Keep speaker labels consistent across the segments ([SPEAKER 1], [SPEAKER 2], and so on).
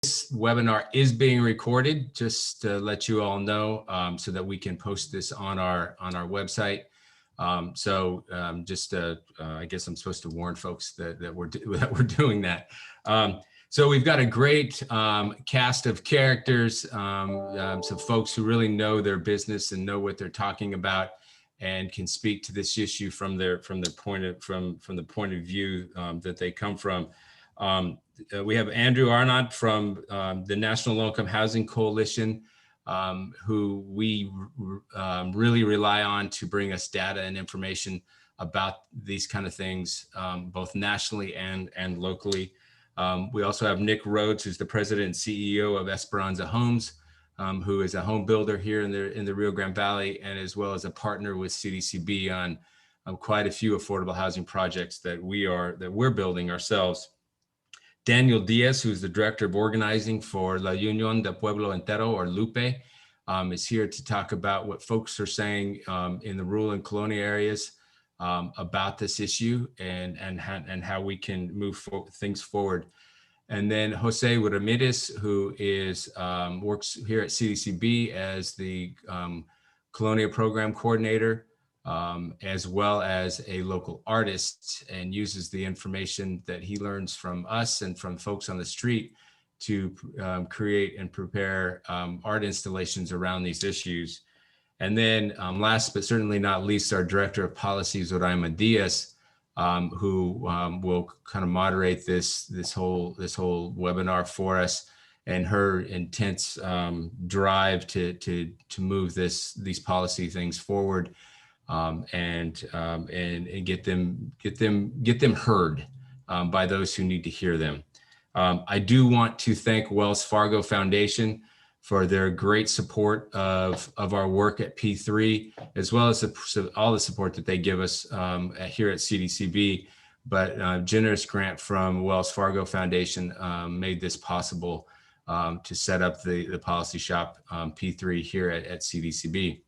[SPEAKER 1] This webinar is being recorded, just to let you all know, so that we can post this on our website. I guess I'm supposed to warn folks that we're doing that. So we've got a great cast of characters, some folks who really know their business and know what they're talking about, and can speak to this issue from the point of view that they come from. We have Andrew Arnott from the National Low Income Housing Coalition, who we really rely on to bring us data and information about these kind of things, both nationally and locally. We also have Nick Rhodes, who's the president and CEO of Esperanza Homes, who is a home builder here in the Rio Grande Valley, and as well as a partner with CDCB on quite a few affordable housing projects that we're building ourselves. Daniel Diaz, who's the director of organizing for La Unión del Pueblo Entero, or LUPE, is here to talk about what folks are saying in the rural and colonial areas about this issue and how we can move things forward. And then Jose Ramirez, who works here at CDCB as the Colonial Program Coordinator, as well as a local artist, and uses the information that he learns from us and from folks on the street to create and prepare art installations around these issues. And then last but certainly not least, our Director of Policy, Zoraima Diaz, who will kind of moderate this whole webinar for us, and her intense drive to move these policy things forward, and get them heard by those who need to hear them. I do want to thank Wells Fargo Foundation for their great support of our work at P3, as well as all the support that they give us here at CDCB. But a generous grant from Wells Fargo Foundation made this possible to set up the policy shop P3 here at CDCB.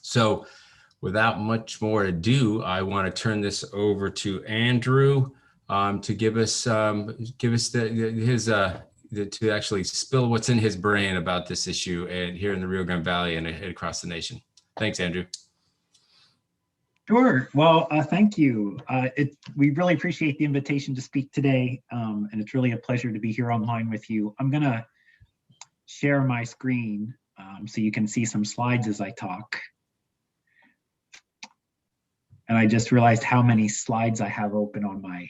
[SPEAKER 1] So without much more ado, I want to turn this over to Andrew to give us to actually spill what's in his brain about this issue and here in the Rio Grande Valley and across the nation. Thanks, Andrew.
[SPEAKER 2] Sure. Well, thank you. We really appreciate the invitation to speak today, and it's really a pleasure to be here online with you. I'm going to share my screen so you can see some slides as I talk. And I just realized how many slides I have open on my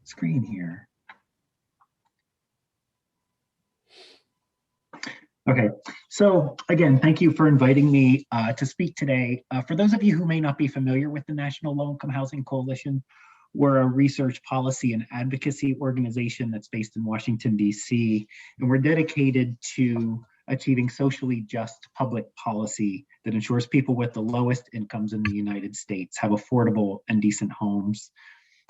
[SPEAKER 2] screen here. Okay, so again, thank you for inviting me to speak today. For those of you who may not be familiar with the National Low Income Housing Coalition, we're a research, policy, and advocacy organization that's based in Washington, D.C., and we're dedicated to achieving socially just public policy that ensures people with the lowest incomes in the United States have affordable and decent homes.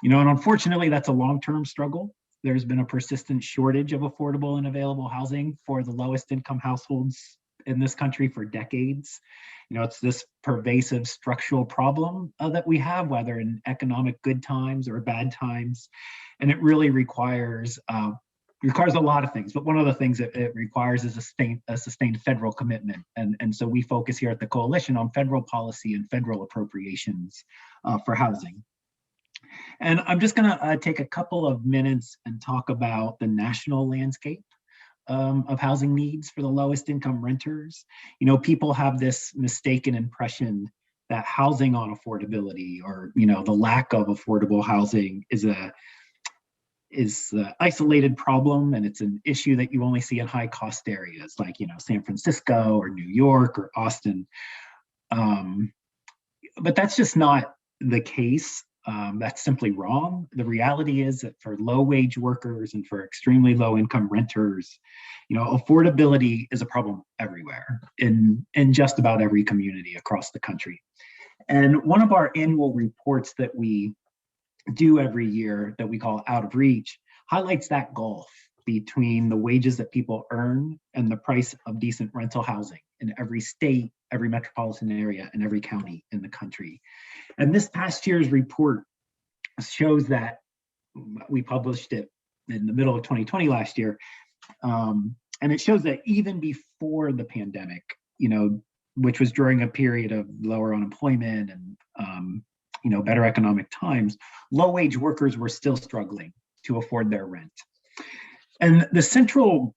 [SPEAKER 2] And unfortunately, that's a long-term struggle. There's been a persistent shortage of affordable and available housing for the lowest income households in this country for decades. It's this pervasive structural problem that we have, whether in economic good times or bad times. And it really requires a lot of things, but one of the things that it requires is a sustained federal commitment. And so we focus here at the coalition on federal policy and federal appropriations for housing. And I'm just going to take a couple of minutes and talk about the national landscape of housing needs for the lowest income renters. People have this mistaken impression that housing on affordability, or the lack of affordable housing, is an isolated problem, and it's an issue that you only see in high cost areas like San Francisco or New York or Austin. But that's just not the case. That's simply wrong. The reality is that for low wage workers and for extremely low income renters, affordability is a problem everywhere in just about every community across the country. And one of our annual reports that we do every year that we call Out of Reach highlights that gulf between the wages that people earn and the price of decent rental housing in every state, every metropolitan area, and every county in the country. And this past year's report shows that we published it in the middle of 2020 last year. And it shows that even before the pandemic, which was during a period of lower unemployment and better economic times, low-wage workers were still struggling to afford their rent. And the central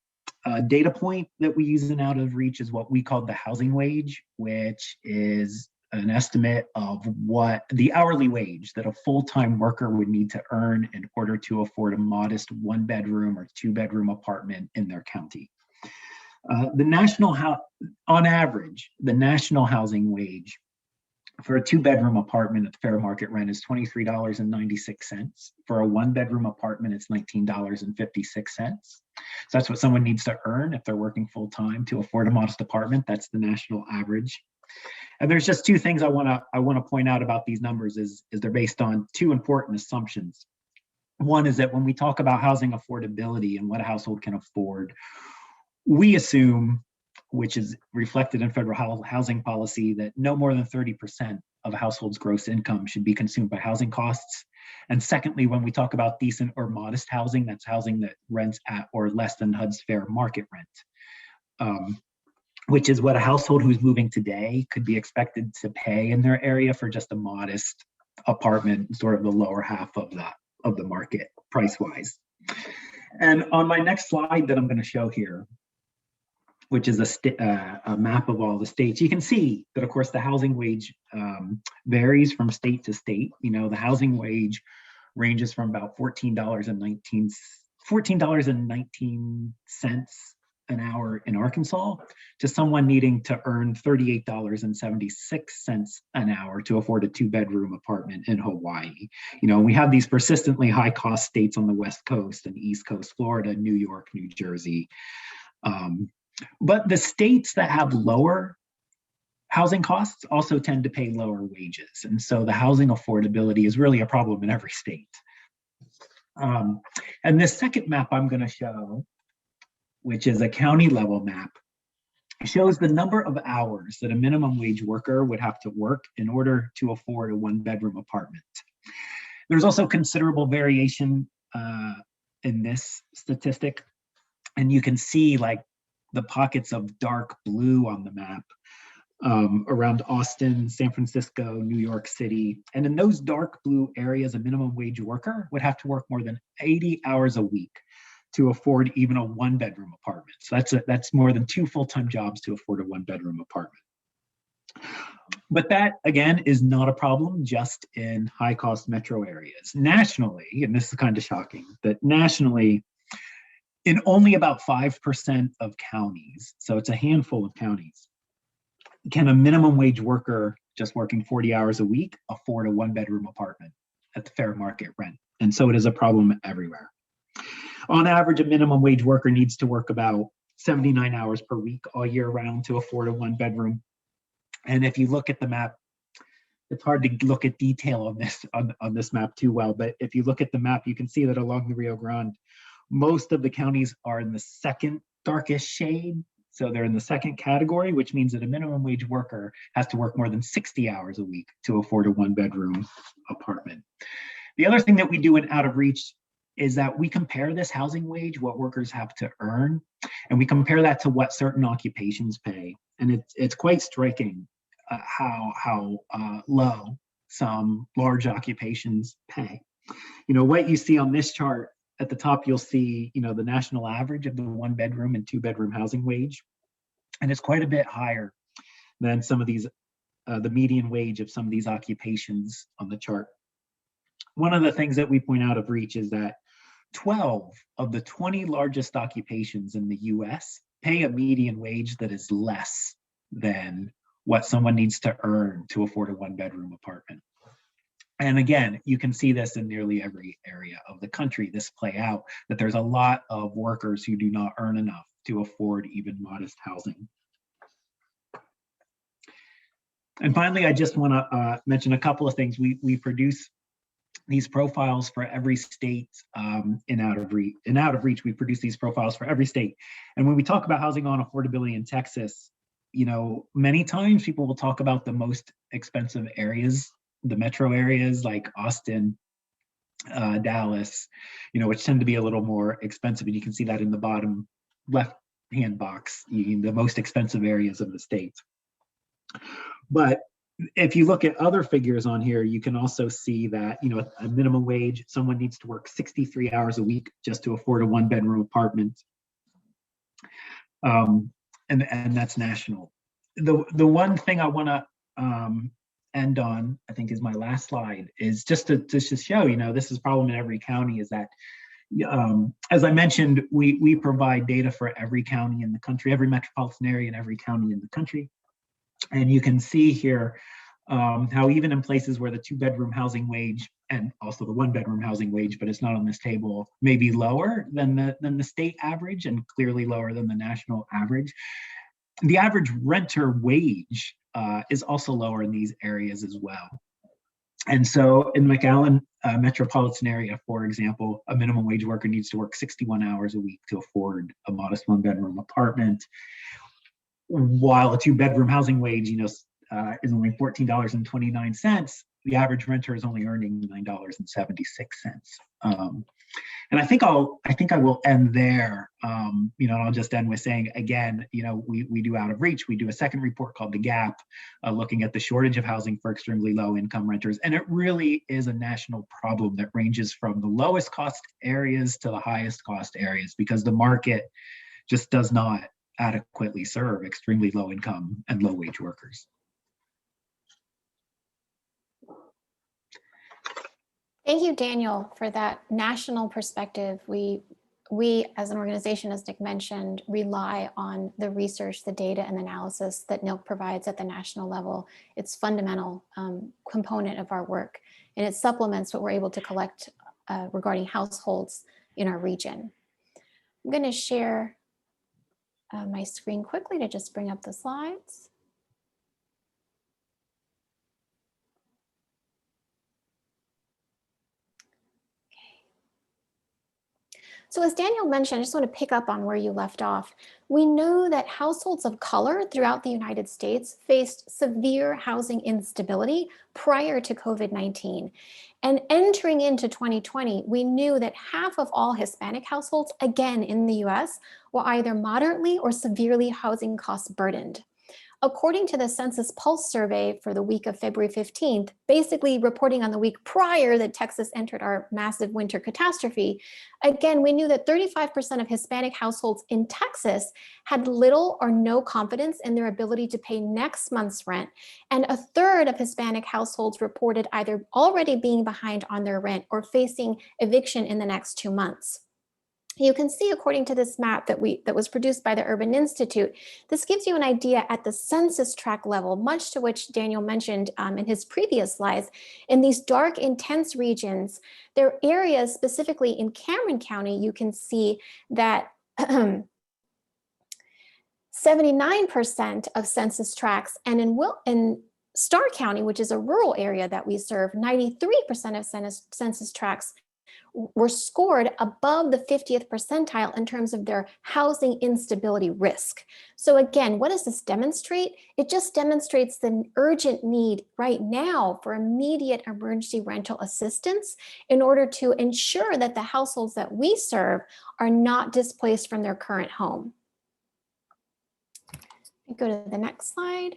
[SPEAKER 2] data point that we use in Out of Reach is what we call the housing wage, which is an estimate of what the hourly wage that a full-time worker would need to earn in order to afford a modest one-bedroom or two-bedroom apartment in their county. On average, the national housing wage for a two-bedroom apartment at fair market rent is $23.96. For a one-bedroom apartment, it's $19.56. So that's what someone needs to earn if they're working full-time to afford a modest apartment. That's the national average. And there's just two things I want to point out about these numbers is they're based on two important assumptions. One is that when we talk about housing affordability and what a household can afford, we assume, which is reflected in federal housing policy, that no more than 30% of a household's gross income should be consumed by housing costs. And secondly, when we talk about decent or modest housing, that's housing that rents at or less than HUD's fair market rent, which is what a household who's moving today could be expected to pay in their area for just a modest apartment, sort of the lower half of the market price-wise. And on my next slide that I'm going to show here, which is a map of all the states, you can see that, of course, the housing wage varies from state to state. The housing wage ranges from about $14.19 an hour in Arkansas to someone needing to earn $38.76 an hour to afford a two-bedroom apartment in Hawaii. We have these persistently high-cost states on the West Coast and East Coast, Florida, New York, New Jersey. But the states that have lower housing costs also tend to pay lower wages. And so the housing affordability is really a problem in every state. And this second map I'm going to show, which is a county level map, shows the number of hours that a minimum wage worker would have to work in order to afford a one-bedroom apartment. There's also considerable variation in this statistic. And you can see the pockets of dark blue on the map around Austin, San Francisco, New York City. And in those dark blue areas, a minimum wage worker would have to work more than 80 hours a week to afford even a one-bedroom apartment. So that's more than 2 full-time jobs to afford a one-bedroom apartment. But that, again, is not a problem just in high-cost metro areas. Nationally, and this is kind of shocking, that nationally, in only about 5% of counties, so it's a handful of counties, can a minimum wage worker just working 40 hours a week afford a one-bedroom apartment at the fair market rent. And so it is a problem everywhere. On average, a minimum wage worker needs to work about 79 hours per week all year round to afford a one-bedroom. And if you look at the map, it's hard to look at detail on this map too well, but if you look at the map, you can see that along the Rio Grande, most of the counties are in the second darkest shade. So they're in the second category, which means that a minimum wage worker has to work more than 60 hours a week to afford a one-bedroom apartment. The other thing that we do in Out of Reach is that we compare this housing wage, what workers have to earn, and we compare that to what certain occupations pay. And it's quite striking how low some large occupations pay. What you see on this chart, at the top, you'll see, the national average of the one-bedroom and two-bedroom housing wage, and it's quite a bit higher than some of these, the median wage of some of these occupations on the chart. One of the things that we point out of Reach is that 12 of the 20 largest occupations in the US pay a median wage that is less than what someone needs to earn to afford a one-bedroom apartment. And again, you can see this in nearly every area of the country, this play out, that there's a lot of workers who do not earn enough to afford even modest housing. And finally, I just want to mention a couple of things. We produce these profiles for every state in Out of Reach. In Out of Reach, we produce these profiles for every state. And when we talk about housing on affordability in Texas, many times people will talk about the most expensive areas, the metro areas like Austin, Dallas, which tend to be a little more expensive. And you can see that in the bottom left-hand box, the most expensive areas of the state. But if you look at other figures on here, you can also see that, a minimum wage, someone needs to work 63 hours a week just to afford a one-bedroom apartment. And that's national. The one thing I want to end on, I think is my last slide, is just to show, this is a problem in every county, is that, as I mentioned, we provide data for every county in the country, every metropolitan area in every county in the country. And you can see here how even in places where the 2-bedroom housing wage and also the 1-bedroom housing wage, but it's not on this table, may be lower than the state average and clearly lower than the national average. The average renter wage is also lower in these areas as well. And so in McAllen metropolitan area, for example, a minimum wage worker needs to work 61 hours a week to afford a modest 1-bedroom apartment, while a 2-bedroom housing wage, is only $14.29. The average renter is only earning $9.76. And I think I will end there. I'll just end with saying, again, we do Out of Reach. We do a second report called The Gap, looking at the shortage of housing for extremely low income renters. And it really is a national problem that ranges from the lowest cost areas to the highest cost areas, because the market just does not adequately serve extremely low income and low wage workers.
[SPEAKER 3] Thank you, Daniel, for that national perspective. We as an organization, as Nick mentioned, rely on the research, the data, and analysis that NILC provides at the national level. It's a fundamental component of our work, and it supplements what we're able to collect regarding households in our region. I'm going to share my screen quickly to just bring up the slides. So as Daniel mentioned, I just want to pick up on where you left off. We know that households of color throughout the United States faced severe housing instability prior to COVID-19. And entering into 2020, we knew that half of all Hispanic households, again in the US, were either moderately or severely housing cost burdened. According to the Census Pulse survey for the week of February 15th, basically reporting on the week prior that Texas entered our massive winter catastrophe, again, we knew that 35% of Hispanic households in Texas had little or no confidence in their ability to pay next month's rent, and a third of Hispanic households reported either already being behind on their rent or facing eviction in the next 2 months. You can see, according to this map that was produced by the Urban Institute, this gives you an idea at the census tract level, much to which Daniel mentioned in his previous slides. In these dark, intense regions, there are areas, specifically in Cameron County, you can see that 79% of census tracts, and in Starr County, which is a rural area that we serve, 93% of census tracts were scored above the 50th percentile in terms of their housing instability risk. So again, what does this demonstrate? It just demonstrates the urgent need right now for immediate emergency rental assistance in order to ensure that the households that we serve are not displaced from their current home. Go to the next slide.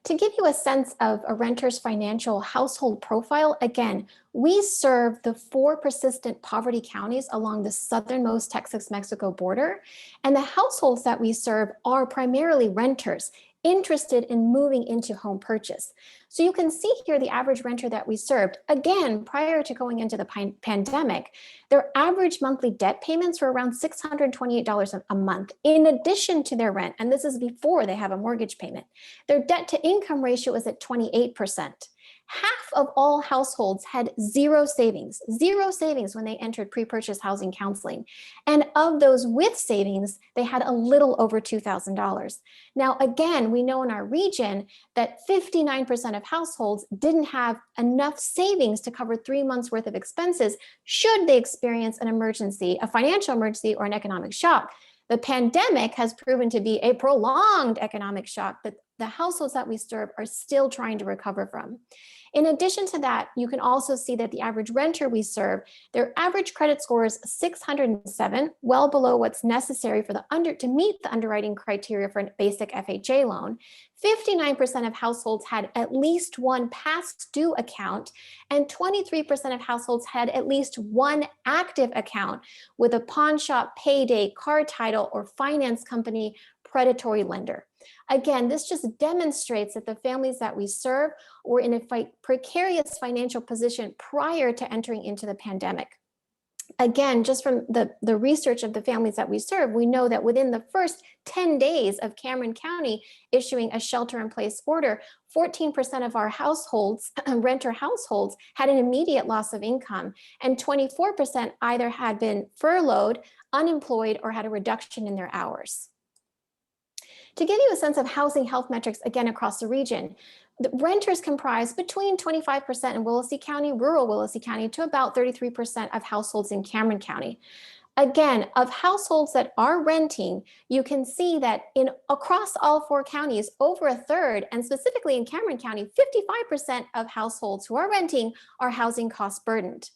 [SPEAKER 3] To give you a sense of a renter's financial household profile, again, we serve the 4 persistent poverty counties along the southernmost Texas-Mexico border, and the households that we serve are primarily renters interested in moving into home purchase. So you can see here the average renter that we served, again, prior to going into the pandemic, their average monthly debt payments were around $628 a month in addition to their rent. And this is before they have a mortgage payment. Their debt to income ratio is at 28%. Half of all households had zero savings when they entered pre-purchase housing counseling. And of those with savings, they had a little over $2,000. Now, again, we know in our region that 59% of households didn't have enough savings to cover 3 months worth of expenses should they experience an emergency, a financial emergency or an economic shock. The pandemic has proven to be a prolonged economic shock that the households that we serve are still trying to recover from. In addition to that, you can also see that the average renter we serve, their average credit score is 607, well below what's necessary for to meet the underwriting criteria for a basic FHA loan. 59% of households had at least one past due account, and 23% of households had at least one active account with a pawn shop, payday, car title, or finance company predatory lender. Again, this just demonstrates that the families that we serve were in a precarious financial position prior to entering into the pandemic. Again, just from the research of the families that we serve, we know that within the first 10 days of Cameron County issuing a shelter-in-place order, 14% of our households, renter households, had an immediate loss of income, and 24% either had been furloughed, unemployed, or had a reduction in their hours. To give you a sense of housing health metrics, again, across the region, the renters comprise between 25% in Willacy County, rural Willacy County, to about 33% of households in Cameron County. Again, of households that are renting, you can see that across all 4 counties, over a third, and specifically in Cameron County, 55% of households who are renting are housing cost burdened.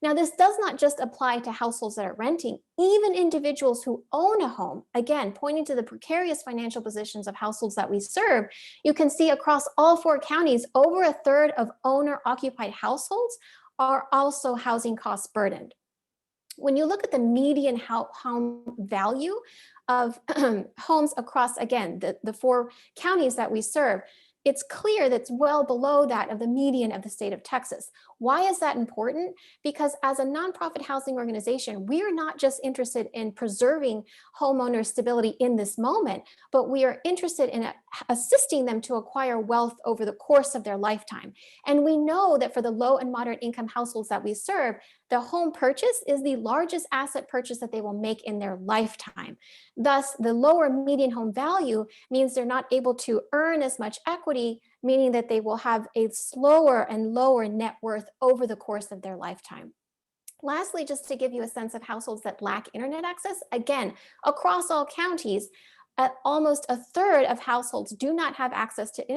[SPEAKER 3] Now, this does not just apply to households that are renting, even individuals who own a home, again, pointing to the precarious financial positions of households that we serve, you can see across all 4 counties, over a third of owner-occupied households are also housing cost burdened. When you look at the median home value of homes across, again, the 4 counties that we serve, it's clear that's well below that of the median of the state of Texas. Why is that important? Because as a nonprofit housing organization, we are not just interested in preserving homeowner stability in this moment, but we are interested in assisting them to acquire wealth over the course of their lifetime. And we know that for the low and moderate income households that we serve, the home purchase is the largest asset purchase that they will make in their lifetime. Thus, the lower median home value means they're not able to earn as much equity, meaning that they will have a slower and lower net worth over the course of their lifetime. Lastly, just to give you a sense of households that lack internet access, again, across all counties, almost a third of households do not have access to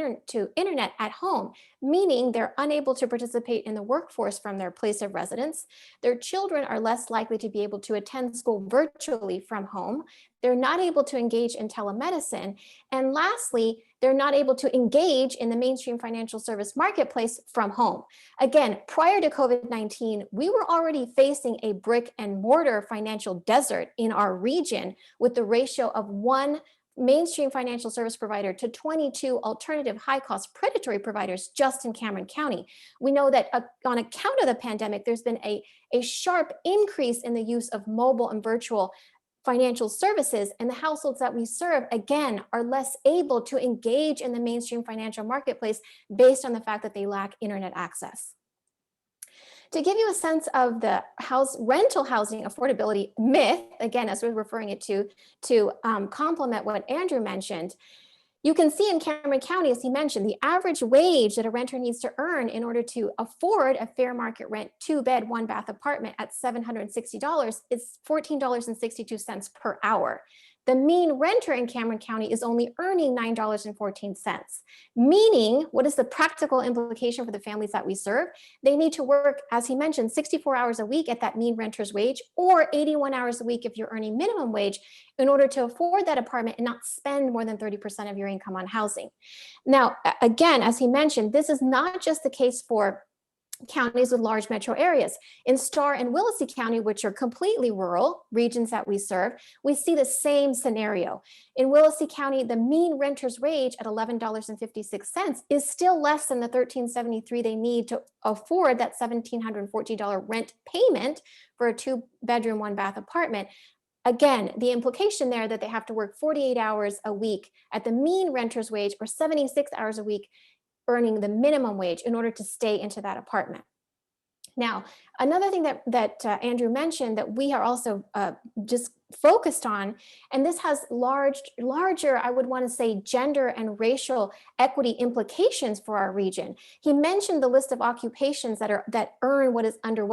[SPEAKER 3] internet at home, meaning they're unable to participate in the workforce from their place of residence. Their children are less likely to be able to attend school virtually from home. They're not able to engage in telemedicine. And lastly, they're not able to engage in the mainstream financial service marketplace from home. Again, prior to COVID-19, we were already facing a brick and mortar financial desert in our region with the ratio of 1 mainstream financial service provider to 22 alternative high-cost predatory providers just in Cameron County. We know that on account of the pandemic, there's been a sharp increase in the use of mobile and virtual financial services, and the households that we serve, again, are less able to engage in the mainstream financial marketplace based on the fact that they lack internet access. To give you a sense of the rental housing affordability myth, again, as we're referring it to complement what Andrew mentioned, you can see in Cameron County, as he mentioned, the average wage that a renter needs to earn in order to afford a fair market rent 2-bed, 1-bath apartment at $760 is $14.62 per hour. The mean renter in Cameron County is only earning $9.14, meaning what is the practical implication for the families that we serve? They need to work, as he mentioned, 64 hours a week at that mean renter's wage, or 81 hours a week if you're earning minimum wage, in order to afford that apartment and not spend more than 30% of your income on housing. Now, again, as he mentioned, this is not just the case for counties with large metro areas. In Starr and Willacy County, which are completely rural regions that we serve, we see the same scenario. In Willacy County, the mean renter's wage at $11.56 is still less than the $13.73 they need to afford that $1,714 rent payment for a 2-bedroom, 1-bath apartment. Again, the implication there that they have to work 48 hours a week at the mean renter's wage, or 76 hours a week earning the minimum wage in order to stay into that apartment. Now, another thing that Andrew mentioned that we are also just focused on, and this has larger, I would want to say, gender and racial equity implications for our region. He mentioned the list of occupations that earn what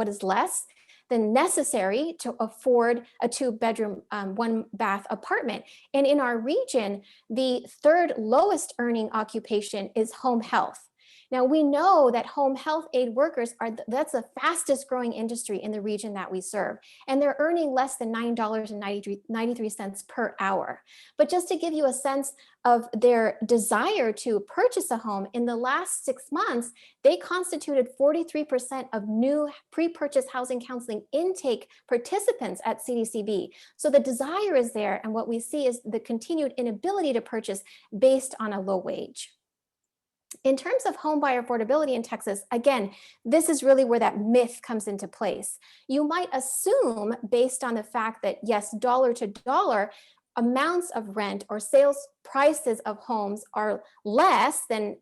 [SPEAKER 3] is less than necessary to afford a 2-bedroom, 1-bath apartment. And in our region, the third lowest earning occupation is home health. Now, we know that home health aid workers that's the fastest growing industry in the region that we serve, and they're earning less than $9.93 per hour. But just to give you a sense of their desire to purchase a home, in the last 6 months, they constituted 43% of new pre-purchase housing counseling intake participants at CDCB. So the desire is there, and what we see is the continued inability to purchase based on a low wage. In terms of home buyer affordability in Texas, again, this is really where that myth comes into place. You might assume, based on the fact that, yes, dollar to dollar, amounts of rent or sales prices of homes are less than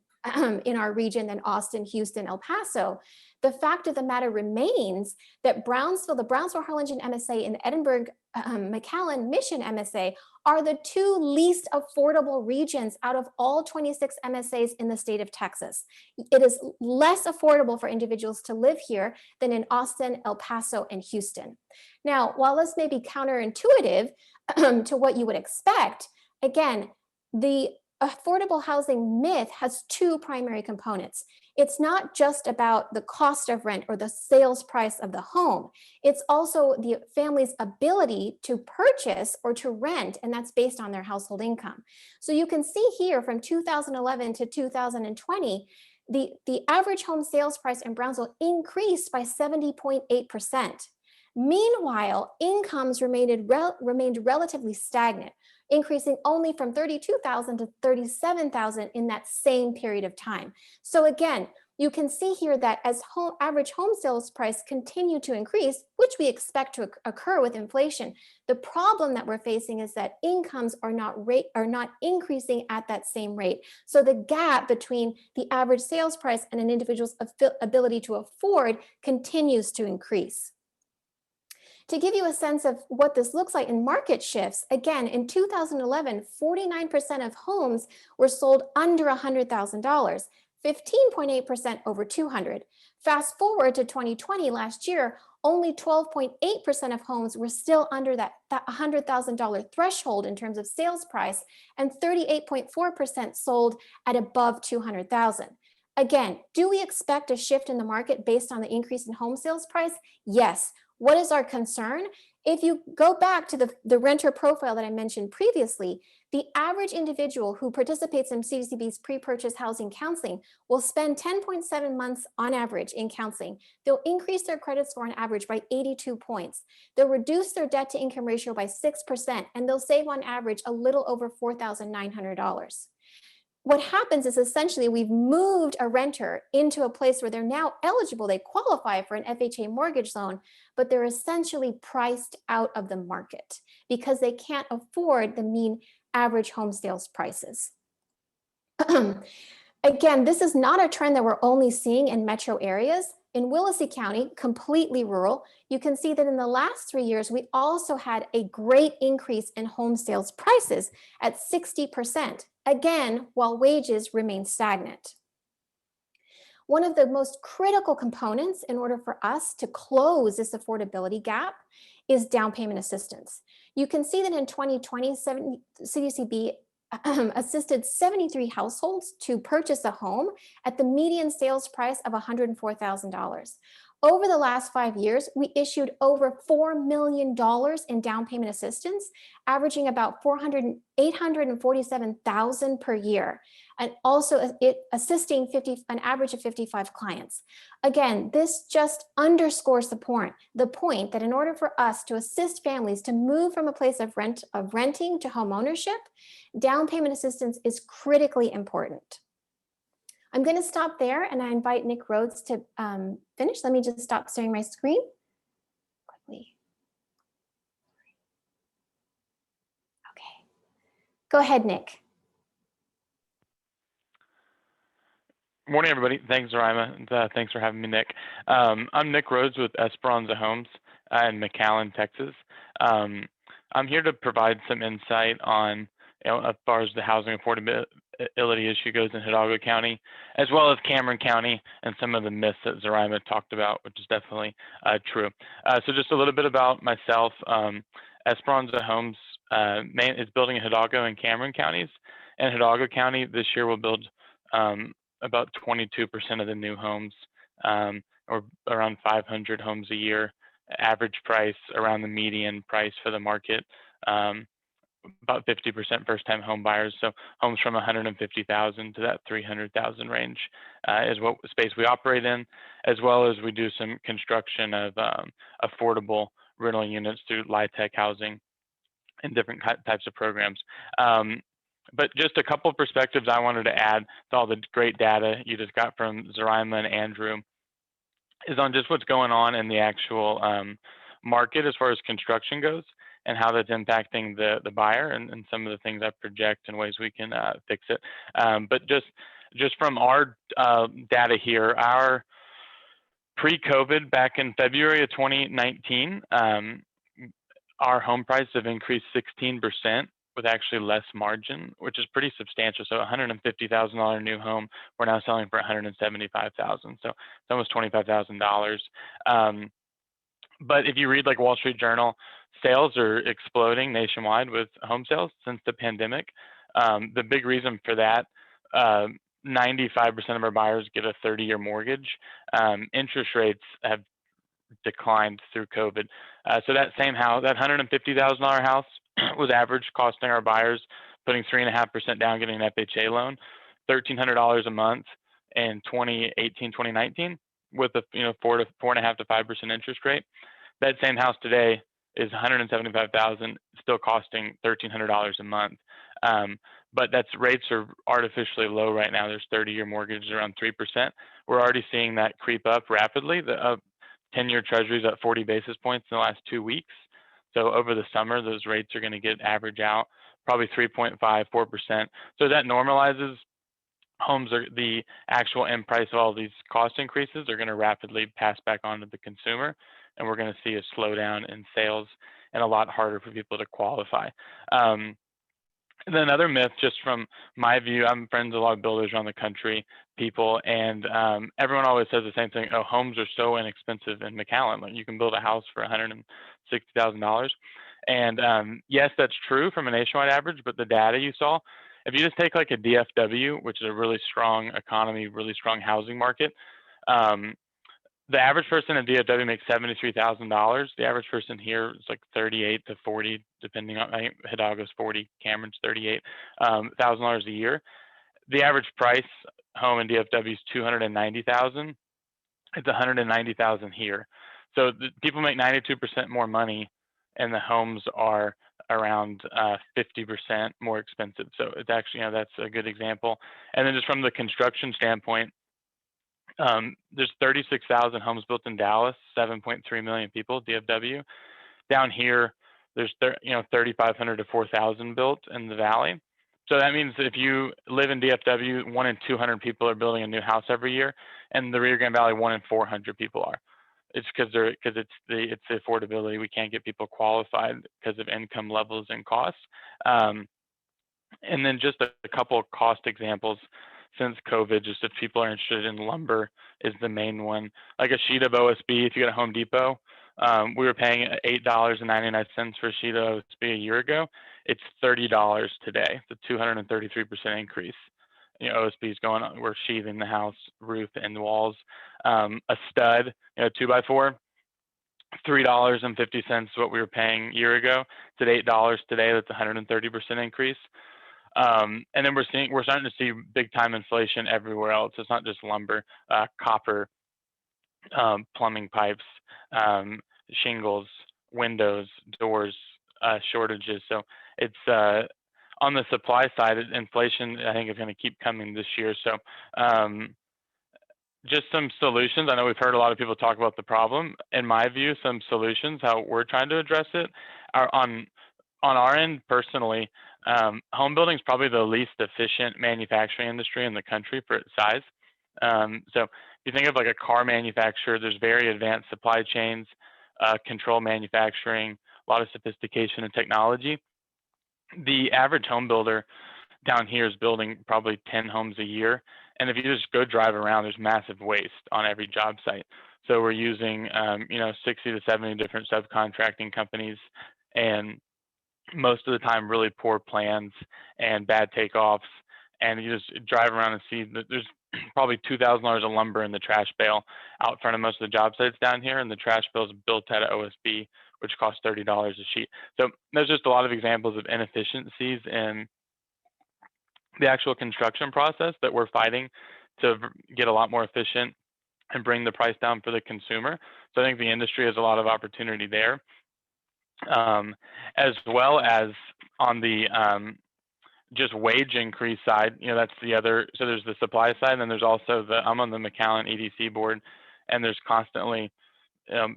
[SPEAKER 3] in our region than Austin, Houston, El Paso. The fact of the matter remains that Brownsville, the Brownsville-Harlingen MSA, and Edinburgh, McAllen Mission MSA are the two least affordable regions out of all 26 MSAs in the state of Texas. It is less affordable for individuals to live here than in Austin, El Paso, and Houston. Now, while this may be counterintuitive to what you would expect, again, the affordable housing myth has two primary components. It's not just about the cost of rent or the sales price of the home. It's also the family's ability to purchase or to rent, and that's based on their household income. So you can see here from 2011 to 2020, the average home sales price in Brownsville increased by 70.8%. Meanwhile, incomes remained relatively stagnant, increasing only from $32,000 to $37,000 in that same period of time. So again, you can see here that as average home sales price continue to increase, which we expect to occur with inflation, the problem that we're facing is that incomes are not increasing at that same rate. So the gap between the average sales price and an individual's ability to afford continues to increase. To give you a sense of what this looks like in market shifts, again, in 2011, 49% of homes were sold under $100,000, 15.8% over $200,000. Fast forward to 2020, last year, only 12.8% of homes were still under that $100,000 threshold in terms of sales price, and 38.4% sold at above $200,000. Again, do we expect a shift in the market based on the increase in home sales price? Yes. What is our concern? If you go back to the renter profile that I mentioned previously, the average individual who participates in CDCB's pre-purchase housing counseling will spend 10.7 months on average in counseling. They'll increase their credit score on average by 82 points. They'll reduce their debt to income ratio by 6%, and they'll save on average a little over $4,900. What happens is essentially we've moved a renter into a place where they're now eligible, they qualify for an FHA mortgage loan, but they're essentially priced out of the market because they can't afford the mean average home sales prices. Again, this is not a trend that we're only seeing in metro areas. In Willacy County, completely rural, you can see that in the last 3 years, we also had a great increase in home sales prices at 60%, again, while wages remain stagnant. One of the most critical components in order for us to close this affordability gap is down payment assistance. You can see that in 2020, CDCB assisted 73 households to purchase a home at the median sales price of $104,000. Over the last 5 years, we issued over $4 million in down payment assistance, averaging about $847,000 per year, and also assisting an average of 55 clients. Again, this just underscores the point that in order for us to assist families to move from a place of renting to home ownership, down payment assistance is critically important. I'm going to stop there and I invite Nick Rhodes to finish. Let me just stop sharing my screen quickly. Okay, go ahead, Nick.
[SPEAKER 4] Morning, everybody. Thanks, Zarima. And, thanks for having me, Nick. I'm Nick Rhodes with Esperanza Homes in McAllen, Texas. I'm here to provide some insight on, as far as the housing affordability issue goes in Hidalgo County, as well as Cameron County, and some of the myths that Zarima talked about, which is definitely true. So just a little bit about myself. Esperanza Homes is building in Hidalgo and Cameron counties. In Hidalgo County, this year we'll build about 22% of the new homes, or around 500 homes a year. Average price around the median price for the market. About 50% first-time home buyers. So homes from 150,000 to that 300,000 range is what space we operate in, as well as we do some construction of affordable rental units through LIHTC housing and different types of programs. But just a couple of perspectives I wanted to add to all the great data you just got from Zoraima and Andrew is on just what's going on in the actual market as far as construction goes, and how that's impacting the buyer, and some of the things I project and ways we can fix it. But just from our data here, our pre-COVID back in February of 2019, our home prices have increased 16% with actually less margin, which is pretty substantial. So $150,000 new home, we're now selling for $175,000. So it's almost $25,000. But if you read like Wall Street Journal, sales are exploding nationwide with home sales since the pandemic. The big reason for that, 95% of our buyers get a 30-year mortgage. Interest rates have declined through COVID. So that same house, that $150,000 house was average costing our buyers, putting 3.5% down, getting an FHA loan, $1,300 a month in 2018, 2019, with a 4.5 to 5% interest rate. That same house today is $175,000, still costing $1,300 a month. But rates are artificially low right now. There's 30-year mortgages around 3%. We're already seeing that creep up rapidly. The 10-year treasuries at 40 basis points in the last 2 weeks. So over the summer, those rates are going to get average out probably 3.5, 4%. So that normalizes. Homes are the actual end price of all these cost increases are going to rapidly pass back on to the consumer, and we're going to see a slowdown in sales and a lot harder for people to qualify. And then another myth, just from my view, I'm friends with a lot of builders around the country, people, and everyone always says the same thing. Oh, homes are so inexpensive in McAllen. Like, you can build a house for $160,000. And yes, that's true from a nationwide average, but the data you saw, if you just take like a DFW, which is a really strong economy, really strong housing market, the average person in DFW makes $73,000. The average person here is like 38 to 40, depending on, I think Hidalgo's 40, Cameron's 38, $1,000 a year. The average price home in DFW is $290,000. It's $190,000 here. So people make 92% more money, and the homes are around 50% more expensive. So it's actually, that's a good example. And then just from the construction standpoint, there's 36,000 homes built in Dallas, 7.3 million people, DFW. Down here, there's 3,500 to 4,000 built in the Valley. So that means if you live in DFW, 1 in 200 people are building a new house every year, and the Rio Grande Valley, 1 in 400 people are. It's because it's the affordability. We can't get people qualified because of income levels and costs. And then just a couple of cost examples since COVID, just if people are interested in lumber is the main one. Like a sheet of OSB, if you go to Home Depot, we were paying $8.99 for a sheet of OSB a year ago. It's $30 today. It's a 233% increase. OSB is going on. We're sheathing the house roof and the walls. A stud, 2x4, $3.50 is what we were paying a year ago. It's at $8 today. That's a 130% increase. And then we're starting to see big time inflation everywhere else. It's not just lumber, copper, plumbing pipes, shingles, windows, doors, shortages. So it's on the supply side, inflation, I think, is going to keep coming this year. So just some solutions. I know we've heard a lot of people talk about the problem. In my view, some solutions, how we're trying to address it, are on our end personally. Home building is probably the least efficient manufacturing industry in the country for its size. So if you think of like a car manufacturer, there's very advanced supply chains, control manufacturing, a lot of sophistication and technology. The average home builder down here is building probably 10 homes a year. And if you just go drive around, there's massive waste on every job site. So we're using, 60 to 70 different subcontracting companies, and most of the time really poor plans and bad takeoffs. And you just drive around and see that there's probably $2,000 of lumber in the trash bale out front of most of the job sites down here, and the trash bale is built out of OSB, which costs $30 a sheet. So there's just a lot of examples of inefficiencies in the actual construction process that we're fighting to get a lot more efficient and bring the price down for the consumer. So I think the industry has a lot of opportunity there, as well as on the just wage increase side. That's the other. So there's the supply side, and then there's also I'm on the McAllen EDC board, and there's constantly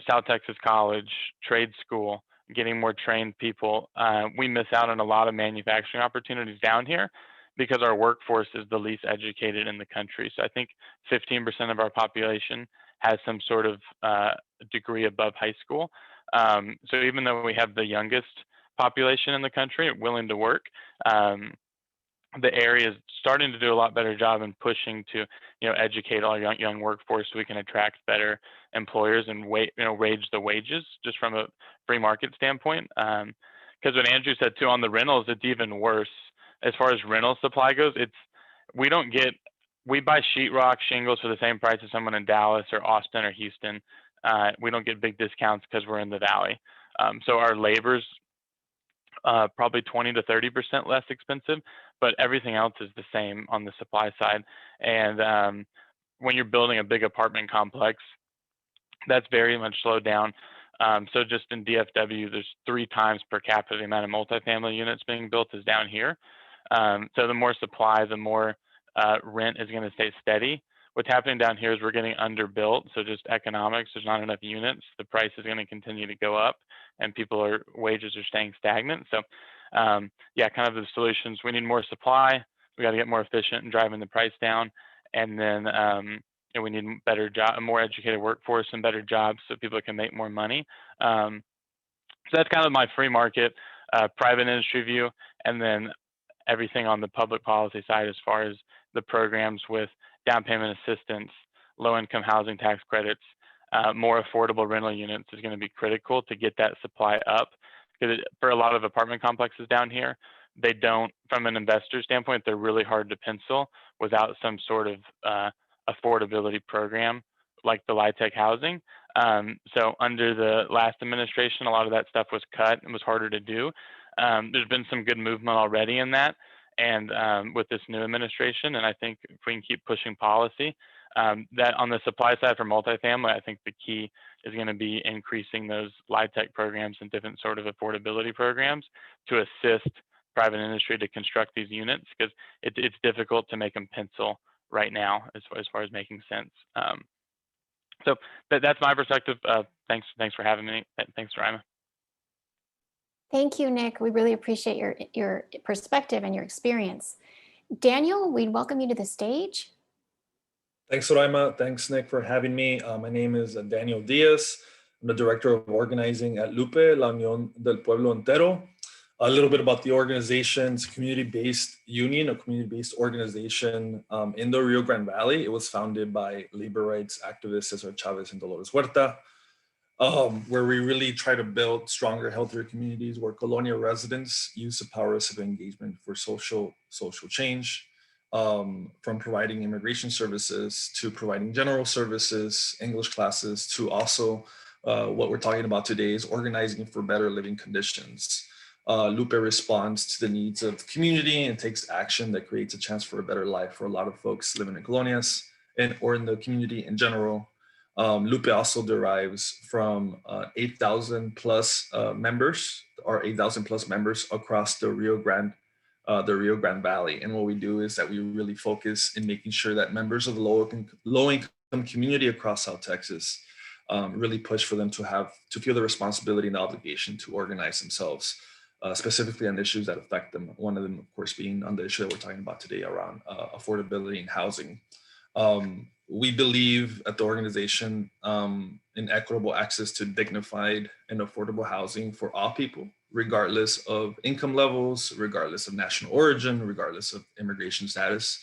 [SPEAKER 4] South Texas College, trade school, getting more trained people. We miss out on a lot of manufacturing opportunities down here because our workforce is the least educated in the country. So I think 15% of our population has some sort of degree above high school. So even though we have the youngest population in the country willing to work, the area is starting to do a lot better job in pushing to, educate our young workforce so we can attract better employers and raise the wages just from a free market standpoint. Because what Andrew said too on the rentals, it's even worse as far as rental supply goes. We buy sheetrock shingles for the same price as someone in Dallas or Austin or Houston. We don't get big discounts because we're in the valley. So our labor's probably 20 to 30% less expensive, but everything else is the same on the supply side. And when you're building a big apartment complex, that's very much slowed down. So just in DFW, there's 3 times per capita the amount of multifamily units being built as down here. So the more supply, the more rent is going to stay steady. What's happening down here is we're getting underbuilt. So just economics, there's not enough units. The price is going to continue to go up, and wages are staying stagnant. So yeah, kind of the solutions. We need more supply. We got to get more efficient in driving the price down, and then we need a more educated workforce and better jobs so people can make more money. So that's kind of my free market, private industry view, and then everything on the public policy side as far as the programs with down payment assistance, low-income housing tax credits, more affordable rental units is going to be critical to get that supply up. Because for a lot of apartment complexes down here, they don't, from an investor standpoint, they're really hard to pencil without some sort of affordability program like the LIHTC housing. So under the last administration, a lot of that stuff was cut and was harder to do. There's been some good movement already in that, and with this new administration, and I think if we can keep pushing policy, that on the supply side for multifamily, I think the key is going to be increasing those LIHTC programs and different sort of affordability programs to assist private industry to construct these units, because it's difficult to make them pencil right now as far as making sense. So that's my perspective. Thanks for having me. Thanks, Rima.
[SPEAKER 3] Thank you, Nick. We really appreciate your perspective and your experience. Daniel, we'd welcome you to the stage.
[SPEAKER 5] Thanks, Soraima. Thanks, Nick, for having me. My name is Daniel Diaz. I'm the Director of Organizing at Lupe, La Unión del Pueblo Entero. A little bit about the organization's community-based union, a community-based organization in the Rio Grande Valley. It was founded by labor rights activists Cesar Chavez and Dolores Huerta, where we really try to build stronger, healthier communities where Colonia residents use the power of civic engagement for social change, from providing immigration services to providing general services, English classes, to also what we're talking about today is organizing for better living conditions. Lupe responds to the needs of the community and takes action that creates a chance for a better life for a lot of folks living in colonias or in the community in general. Lupe also derives from 8,000 plus members, or 8,000 plus members across the Rio Grande Valley. And what we do is that we really focus in making sure that members of the low-income community across South Texas really push for them to feel the responsibility and the obligation to organize themselves, specifically on issues that affect them. One of them, of course, being on the issue that we're talking about today around affordability and housing. We believe at the organization in equitable access to dignified and affordable housing for all people, regardless of income levels, regardless of national origin, regardless of immigration status,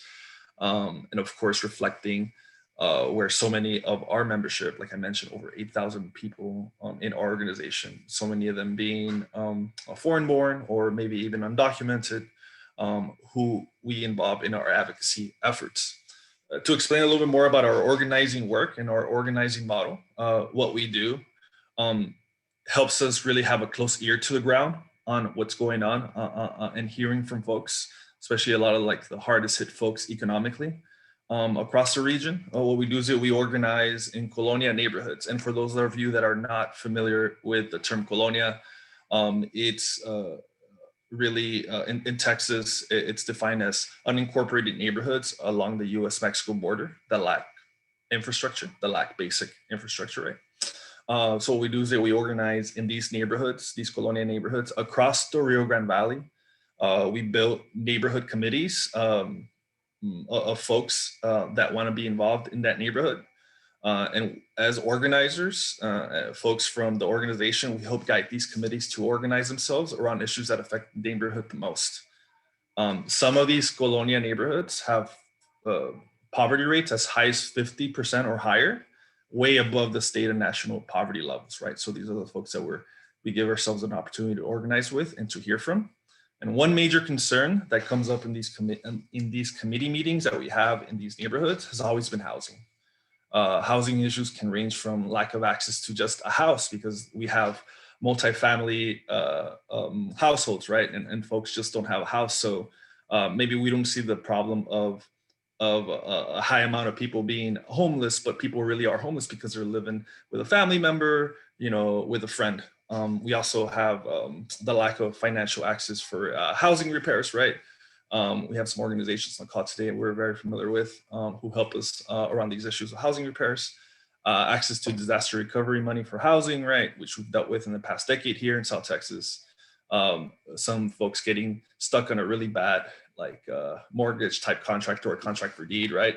[SPEAKER 5] and of course reflecting where so many of our membership, like I mentioned, over 8,000 people in our organization, so many of them being foreign-born or maybe even undocumented, who we involve in our advocacy efforts. to explain a little bit more about our organizing work and our organizing model, what we do helps us really have a close ear to the ground on what's going on and hearing from folks, especially a lot of like the hardest hit folks economically across the region. What we do is that we organize in colonia neighborhoods. And for those of you that are not familiar with the term colonia, it's really in Texas, it's defined as unincorporated neighborhoods along the US-Mexico border that lack infrastructure, that lack basic infrastructure, right? So what we do is that we organize in these neighborhoods, these colonia neighborhoods across the Rio Grande Valley. We built neighborhood committees of folks that want to be involved in that neighborhood. And as organizers, folks from the organization, we help guide these committees to organize themselves around issues that affect the neighborhood the most. Some of these colonia neighborhoods have poverty rates as high as 50% or higher, way above the state and national poverty levels, right? So these are the folks that we give ourselves an opportunity to organize with and to hear from. And one major concern that comes up in these committee meetings that we have in these neighborhoods has always been housing. Housing issues can range from lack of access to just a house, because we have multifamily households, right? And folks just don't have a house. So maybe we don't see the problem of a high amount of people being homeless, but people really are homeless because they're living with a family member, with a friend. We also have the lack of financial access for housing repairs, right? We have some organizations on call today we're very familiar with who help us around these issues of housing repairs, access to disaster recovery money for housing, right? Which we've dealt with in the past decade here in South Texas. Some folks getting stuck on a really bad mortgage type contract or a contract for deed, right?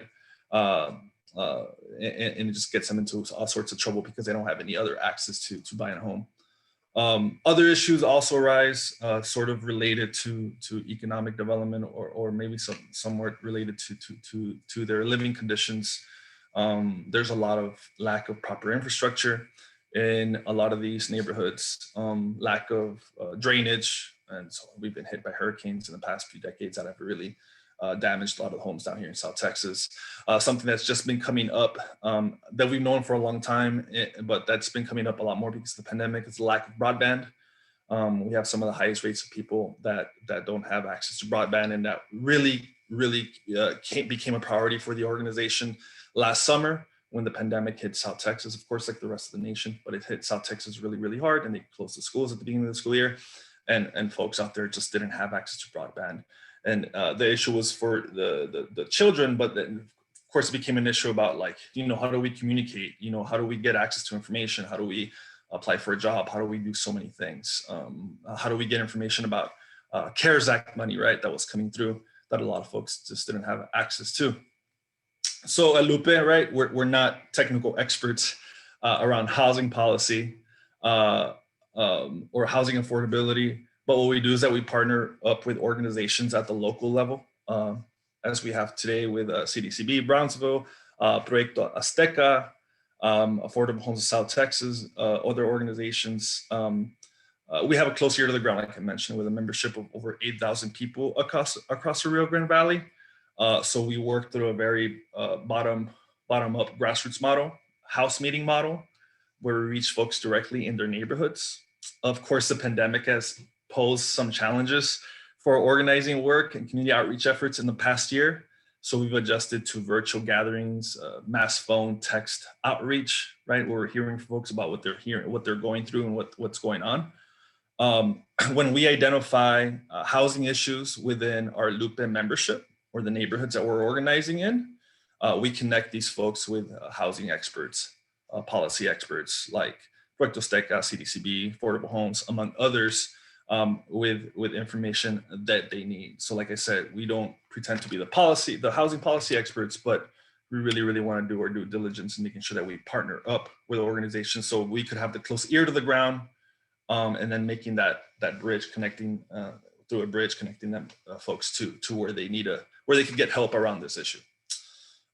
[SPEAKER 5] And it just gets them into all sorts of trouble because they don't have any other access to buying a home. Other issues also arise, sort of related to economic development, or maybe somewhat related to their living conditions. There's a lot of lack of proper infrastructure in a lot of these neighborhoods, lack of drainage, and so we've been hit by hurricanes in the past few decades that have really damaged a lot of homes down here in South Texas. Something that's just been coming up that we've known for a long time, but that's been coming up a lot more because of the pandemic, is the lack of broadband. We have some of the highest rates of people that don't have access to broadband, and that really became a priority for the organization last summer when the pandemic hit South Texas, of course, like the rest of the nation, but it hit South Texas really, really hard, and they closed the schools at the beginning of the school year, and folks out there just didn't have access to broadband. And the issue was for the children, but then of course it became an issue about how do we communicate? How do we get access to information? How do we apply for a job? How do we do so many things? How do we get information about CARES Act money, right? That was coming through that a lot of folks just didn't have access to. So at Lupe, right, we're not technical experts around housing policy or housing affordability. But what we do is that we partner up with organizations at the local level, as we have today with CDCB, Brownsville, Proyecto Azteca, Affordable Homes of South Texas, other organizations. We have a close ear to the ground, like I mentioned, with a membership of over 8,000 people across the Rio Grande Valley. So we work through a very bottom-up grassroots model, house meeting model, where we reach folks directly in their neighborhoods. Of course, the pandemic has posed some challenges for organizing work and community outreach efforts in the past year. So we've adjusted to virtual gatherings, mass phone, text outreach, right? Where we're hearing from folks about what they're hearing, what they're going through, and what's going on. When we identify housing issues within our Lupe membership or the neighborhoods that we're organizing in, we connect these folks with housing experts, policy experts like Proyecto Azteca, CDCB, Affordable Homes, among others, with information that they need. So like I said, we don't pretend to be the housing policy experts, but we really, really want to do our due diligence in making sure that we partner up with organizations so we could have the close ear to the ground, and then making that bridge connecting them folks to where they where they can get help around this issue.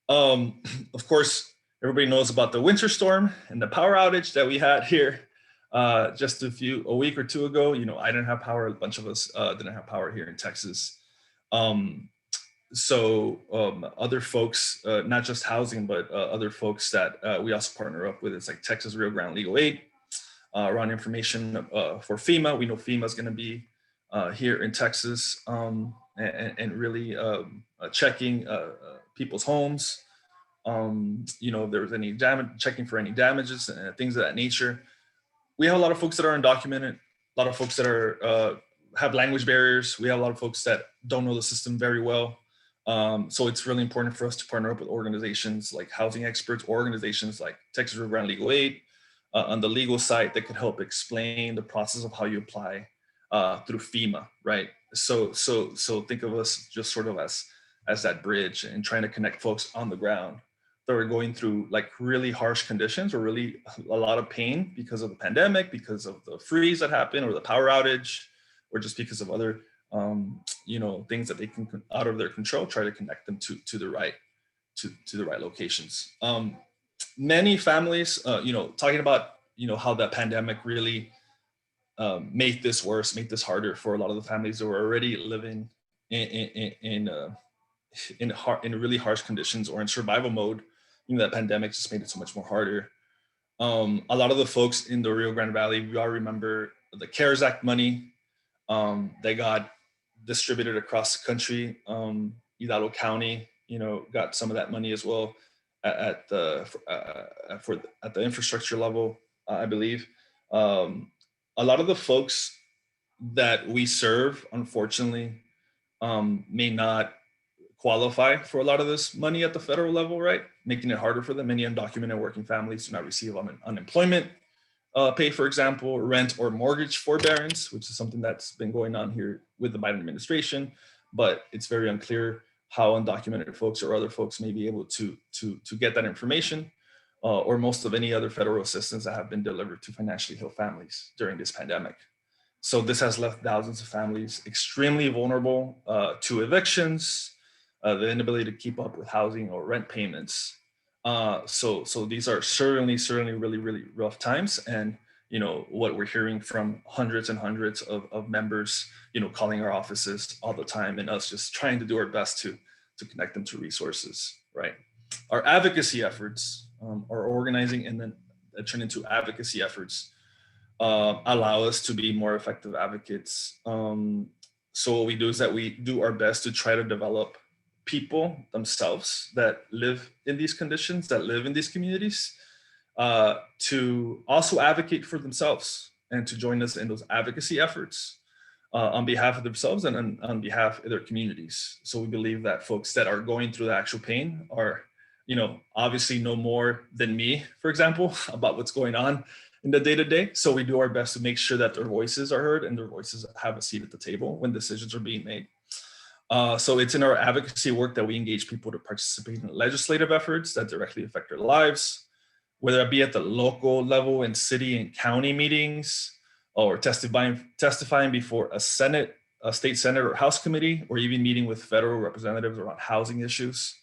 [SPEAKER 5] Of course, everybody knows about the winter storm and the power outage that we had here just a week or two ago. I didn't have power. A bunch of us didn't have power here in Texas. other folks, not just housing, but other folks that we also partner up with, it's like Texas Rio Grande Legal Aid, around information for FEMA. We know FEMA is going to be here in Texas, and really checking people's homes. If there's any damage, checking for any damages and things of that nature. We have a lot of folks that are undocumented, a lot of folks that are have language barriers. We have a lot of folks that don't know the system very well. So it's really important for us to partner up with organizations like housing experts, organizations like Texas Rio Grande Legal Aid on the legal side that could help explain the process of how you apply through FEMA, right? So think of us just sort of as that bridge and trying to connect folks on the ground that are going through like really harsh conditions or really a lot of pain because of the pandemic, because of the freeze that happened or the power outage, or just because of other things that they can out of their control, try to connect them to the right locations. Many families, talking about how that pandemic really made this worse, made this harder for a lot of the families that were already living in really harsh conditions or in survival mode. That pandemic just made it so much more harder. A lot of the folks in the Rio Grande Valley, we all remember the CARES Act money that got distributed across the country. Hidalgo County, got some of that money as well at the infrastructure level, I believe. A lot of the folks that we serve, unfortunately, may not qualify for a lot of this money at the federal level, right? Making it harder for them. Many undocumented working families do not receive unemployment pay, for example, rent or mortgage forbearance, which is something that's been going on here with the Biden administration, but it's very unclear how undocumented folks or other folks may be able to get that information, or most of any other federal assistance that have been delivered to financially ill families during this pandemic. So this has left thousands of families extremely vulnerable to evictions, the inability to keep up with housing or rent payments. So these are certainly really, really rough times. And, what we're hearing from hundreds and hundreds of members, calling our offices all the time, and us just trying to do our best to connect them to resources, right? Our advocacy efforts, our organizing and then turn into advocacy efforts, allow us to be more effective advocates. So what we do is that we do our best to try to develop people themselves that live in these conditions, that live in these communities, to also advocate for themselves and to join us in those advocacy efforts on behalf of themselves and on behalf of their communities. So we believe that folks that are going through the actual pain are, obviously know more than me, for example, about what's going on in the day-to-day. So we do our best to make sure that their voices are heard and their voices have a seat at the table when decisions are being made. So it's in our advocacy work that we engage people to participate in legislative efforts that directly affect their lives, whether it be at the local level in city and county meetings, or testifying before a state senate or House committee, or even meeting with federal representatives around housing issues.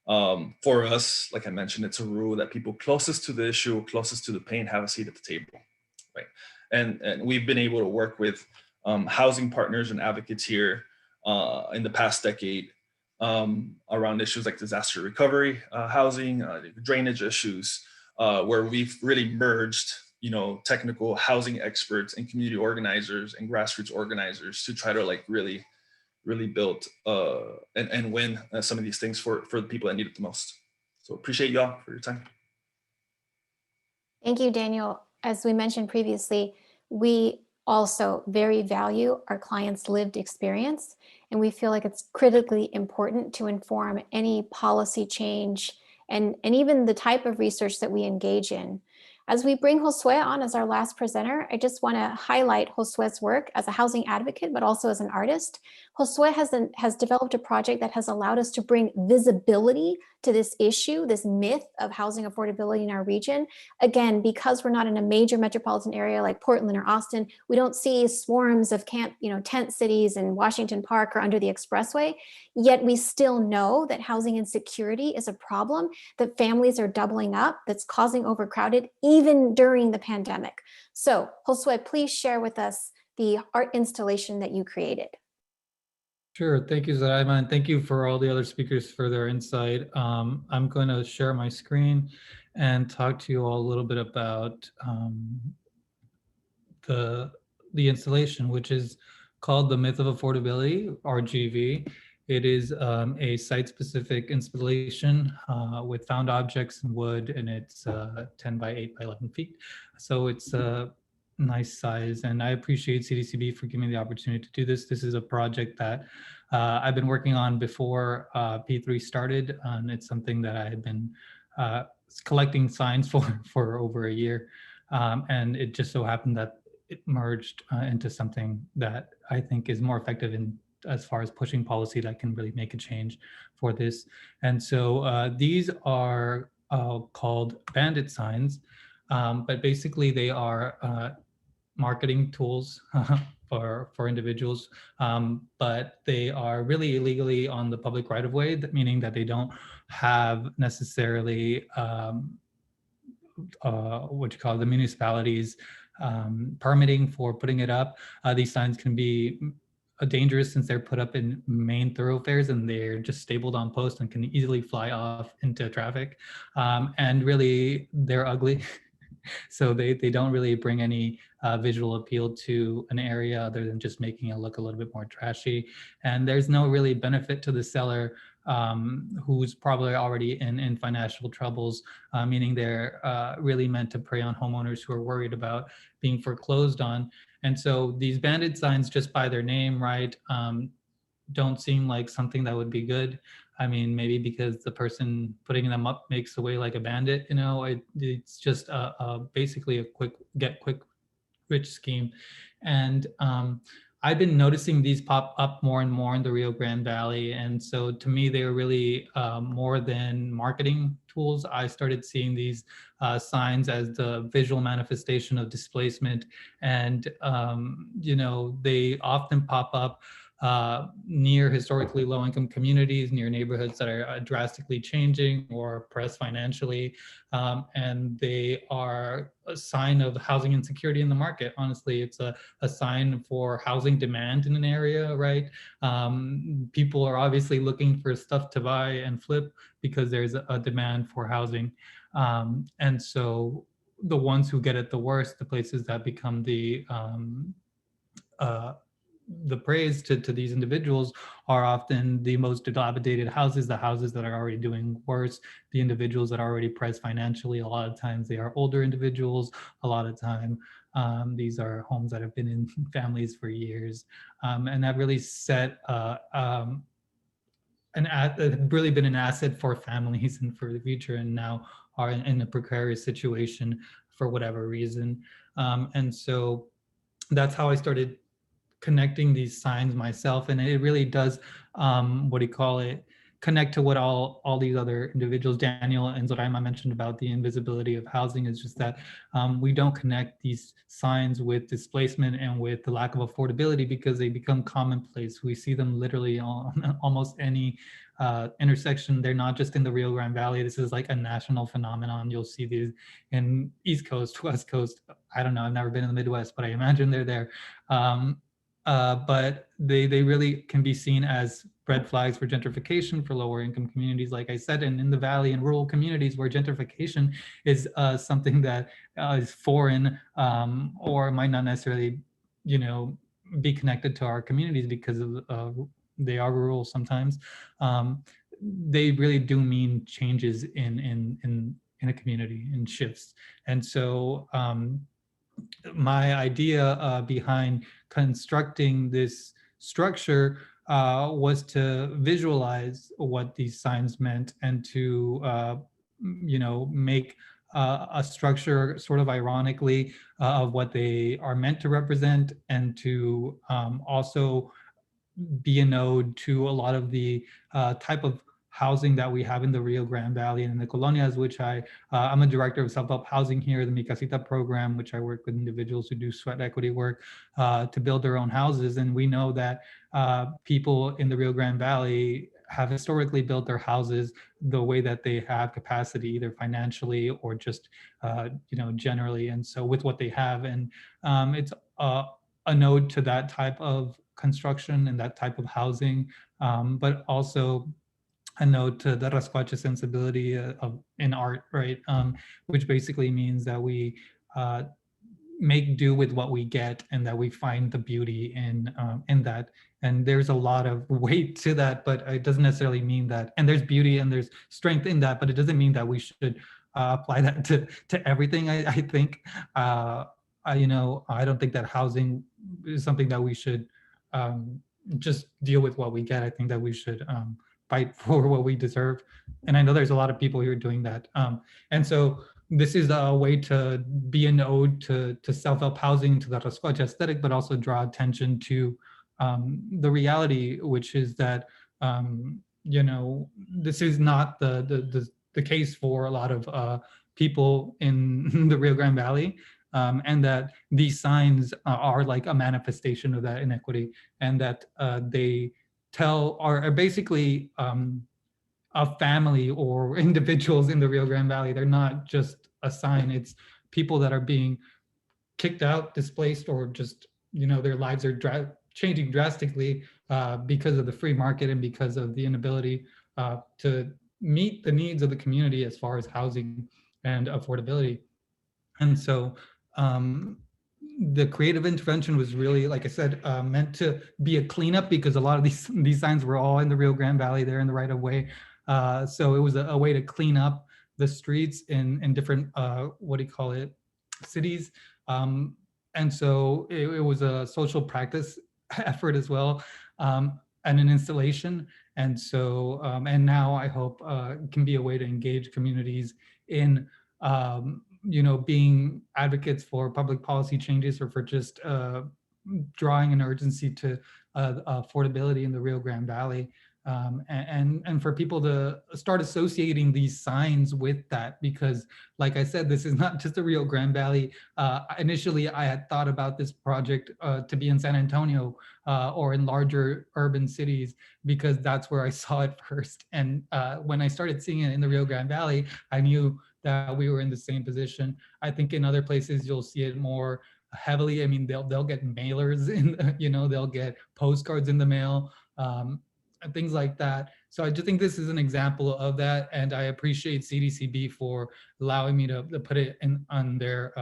[SPEAKER 5] For us, like I mentioned, it's a rule that people closest to the issue, closest to the pain, have a seat at the table, right? And we've been able to work with housing partners and advocates here in the past decade around issues like disaster recovery, housing, drainage issues, where we've really merged, technical housing experts and community organizers and grassroots organizers to try to really build and win some of these things for the people that need it the most. So appreciate y'all for your time.
[SPEAKER 3] Thank you, Daniel. As we mentioned previously, we also very value our clients' lived experience, and we feel like it's critically important to inform any policy change and even the type of research that we engage in. As we bring Josue on as our last presenter, I just want to highlight Josue's work as a housing advocate, but also as an artist. Josue has developed a project that has allowed us to bring visibility to this issue, this myth of housing affordability in our region. Again, because we're not in a major metropolitan area like Portland or Austin, we don't see swarms of tent cities in Washington Park or under the expressway. Yet we still know that housing insecurity is a problem, that families are doubling up, that's causing overcrowded, even during the pandemic. So, Josue, please share with us the art installation that you created.
[SPEAKER 6] Sure. Thank you, Zoraima, and thank you for all the other speakers for their insight. I'm going to share my screen and talk to you all a little bit about the installation, which is called The Myth of Affordability, RGV. It is a site-specific installation with found objects in wood, and it's 10 by 8 by 11 feet. So it's a nice size, and I appreciate CDCB for giving me the opportunity to do this. This is a project that I've been working on before P3 started, and it's something that I had been collecting signs for over a year. And it just so happened that it merged into something that I think is more effective in as far as pushing policy that can really make a change for this. And so these are called bandit signs, but basically they are marketing tools for individuals, but they are really illegally on the public right of way, meaning that they don't have necessarily what you call the municipalities permitting for putting it up. These signs can be dangerous since they're put up in main thoroughfares and they're just stapled on posts and can easily fly off into traffic. And really, they're ugly. So they don't really bring any visual appeal to an area other than just making it look a little bit more trashy. And there's no really benefit to the seller who's probably already in financial troubles, meaning they're really meant to prey on homeowners who are worried about being foreclosed on. And so these bandit signs, just by their name, right, don't seem like something that would be good. I mean, maybe because the person putting them up makes away like a bandit, you know, it's just basically a quick rich scheme. And I've been noticing these pop up more and more in the Rio Grande Valley. And so to me, they are really more than marketing tools. I started seeing these signs as the visual manifestation of displacement. And, you know, they often pop up near historically low-income communities, near neighborhoods that are drastically changing or pressed financially. And they are a sign of housing insecurity in the market. Honestly, it's a sign for housing demand in an area, right? People are obviously looking for stuff to buy and flip because there's a demand for housing. And so the ones who get it the worst, the places that become the praise to these individuals are often the most dilapidated houses, the houses that are already doing worse, the individuals that are already pressed financially. A lot of times they are older individuals. A lot of time these are homes that have been in families for years. And that really set really been an asset for families and for the future, and now are in a precarious situation for whatever reason. And so that's how I started connecting these signs myself, and it really does connect to what all these other individuals, Daniel and Zoraima, mentioned about the invisibility of housing. Is just that we don't connect these signs with displacement and with the lack of affordability because they become commonplace. We see them literally on almost any intersection. They're not just in the Rio Grande Valley. This is like a national phenomenon. You'll see these in East Coast, West Coast. I don't know, I've never been in the Midwest, but I imagine they're there. But they really can be seen as red flags for gentrification for lower income communities, like I said, and in the valley and rural communities where gentrification is something that is foreign or might not necessarily, you know, be connected to our communities because of they are rural sometimes. They really do mean changes in a community and shifts. And so my idea behind constructing this structure was to visualize what these signs meant and to, you know, make a structure sort of ironically of what they are meant to represent, and to also be a node to a lot of the type of housing that we have in the Rio Grande Valley and in the colonias, which I'm a director of self-help housing here, the Mi Casita program, which I work with individuals who do sweat equity work to build their own houses. And we know that people in the Rio Grande Valley have historically built their houses the way that they have capacity, either financially or just, you know, generally. And so with what they have, and it's a node to that type of construction and that type of housing, but also a node to the rascuache sensibility in art, right? Which basically means that we make do with what we get and that we find the beauty in that. And there's a lot of weight to that, but it doesn't necessarily mean that, and there's beauty and there's strength in that, but it doesn't mean that we should apply that to everything. I think, I don't think that housing is something that we should just deal with what we get. I think that we should fight for what we deserve. And I know there's a lot of people here doing that. And so this is a way to be an ode to self-help housing, to the rascuache aesthetic, but also draw attention to the reality, which is that, this is not the case for a lot of people in the Rio Grande Valley, and that these signs are like a manifestation of that inequity, and that they are basically a family or individuals in the Rio Grande Valley. They're not just a sign. It's people that are being kicked out, displaced, or just, their lives are changing drastically because of the free market and because of the inability to meet the needs of the community as far as housing and affordability. And so the creative intervention was really, like I said, meant to be a cleanup, because a lot of these signs were all in the Rio Grande Valley. They're in the right of way. So it was a way to clean up the streets in different, cities. And so it was a social practice effort as well, and an installation. And so, and now I hope can be a way to engage communities in, being advocates for public policy changes, or for just drawing an urgency to affordability in the Rio Grande Valley. And for people to start associating these signs with that, because like I said, this is not just the Rio Grande Valley. Initially, I had thought about this project to be in San Antonio or in larger urban cities, because that's where I saw it first. And when I started seeing it in the Rio Grande Valley, I knew that we were in the same position. I think in other places you'll see it more heavily. I mean, they'll get mailers in, they'll get postcards in the mail. And things like that. So I just think this is an example of that, and I appreciate CDCB for allowing me to put it on their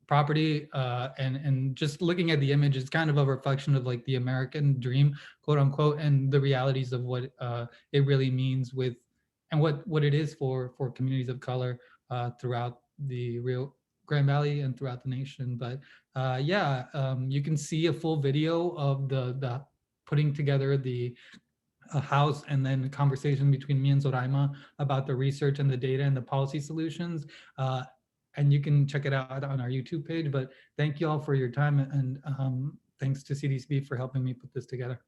[SPEAKER 6] property. And just looking at the image, it's kind of a reflection of like the American dream, quote unquote, and the realities of what it really means with, and what it is for communities of color throughout the Rio Grande Valley and throughout the nation. But you can see a full video of the putting together the house, and then a conversation between me and Zoraima about the research and the data and the policy solutions. And you can check it out on our YouTube page. But thank you all for your time, and thanks to CDCB for helping me put this together.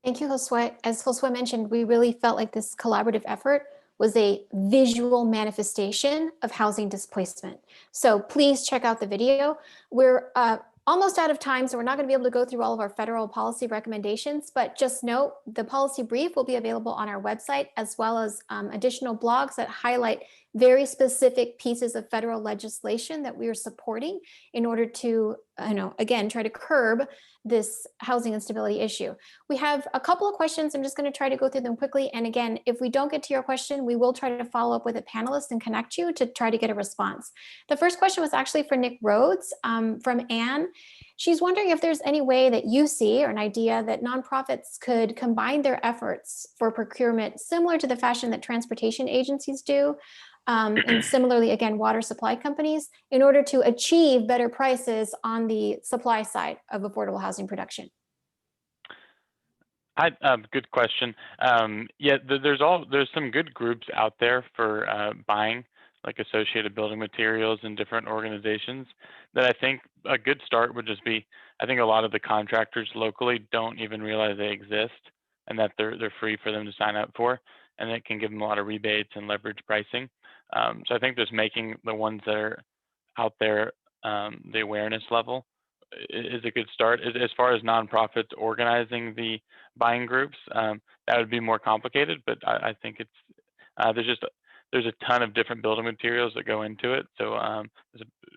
[SPEAKER 3] Thank you, Josue. As Josue mentioned, we really felt like this collaborative effort was a visual manifestation of housing displacement. So please check out the video. We're almost out of time, so we're not going to be able to go through all of our federal policy recommendations, but just note the policy brief will be available on our website, as well as additional blogs that highlight very specific pieces of federal legislation that we are supporting in order to, again, try to curb this housing instability issue. We have a couple of questions. I'm just going to try to go through them quickly. And again, if we don't get to your question, we will try to follow up with a panelist and connect you to try to get a response. The first question was actually for Nick Rhodes from Anne. She's wondering if there's any way that you see, or an idea, that nonprofits could combine their efforts for procurement similar to the fashion that transportation agencies do, and similarly, again, water supply companies, in order to achieve better prices on the supply side of affordable housing production.
[SPEAKER 4] Good question. There's some good groups out there for buying, like Associated Building Materials and different organizations, that I think a good start would just be, I think a lot of the contractors locally don't even realize they exist, and that they're free for them to sign up for, and it can give them a lot of rebates and leverage pricing. So I think just making the ones that are out there, the awareness level is a good start. As far as nonprofits organizing the buying groups, that would be more complicated, but I think it's there's a ton of different building materials that go into it. So it's a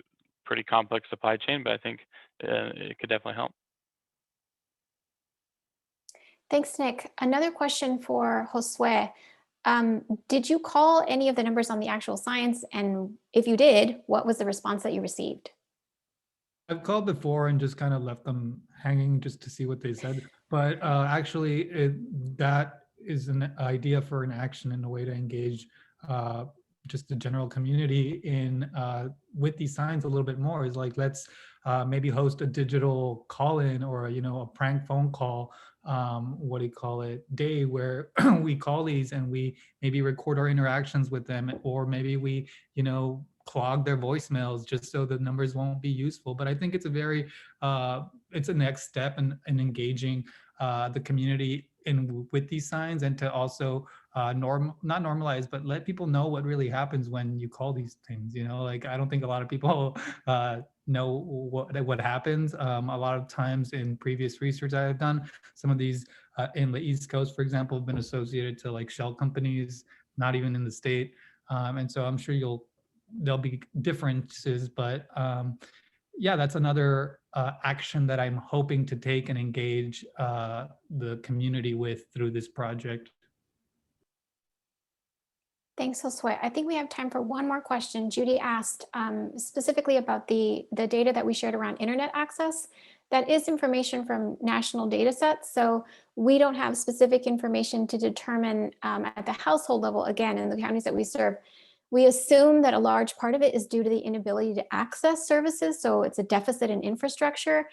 [SPEAKER 4] pretty complex supply chain, but I think it could definitely help.
[SPEAKER 3] Thanks, Nick. Another question for Josue. Did you call any of the numbers on the actual signs? And if you did, what was the response that you received?
[SPEAKER 6] I've called before and just kind of left them hanging just to see what they said. But actually, that is an idea for an action and a way to engage just the general community in with these signs a little bit more. Is like, let's maybe host a digital call-in or a prank phone call. What do you call it? Day where we call these and we maybe record our interactions with them, or maybe we clog their voicemails just so the numbers won't be useful. But I think it's a very it's a next step in engaging the community with these signs, and to also not normalize, but let people know what really happens when you call these things. Like, I don't think a lot of people know what happens. A lot of times in previous research I have done, some of these in the East Coast, for example, have been associated to like shell companies, not even in the state. And so I'm sure there'll be differences, but yeah, that's another action that I'm hoping to take and engage the community with through this project.
[SPEAKER 3] Thanks, Josue. I think we have time for one more question. Judy asked specifically about the data that we shared around internet access. That is information from national data sets. So we don't have specific information to determine at the household level, again, in the counties that we serve. We assume that a large part of it is due to the inability to access services. So it's a deficit in infrastructure,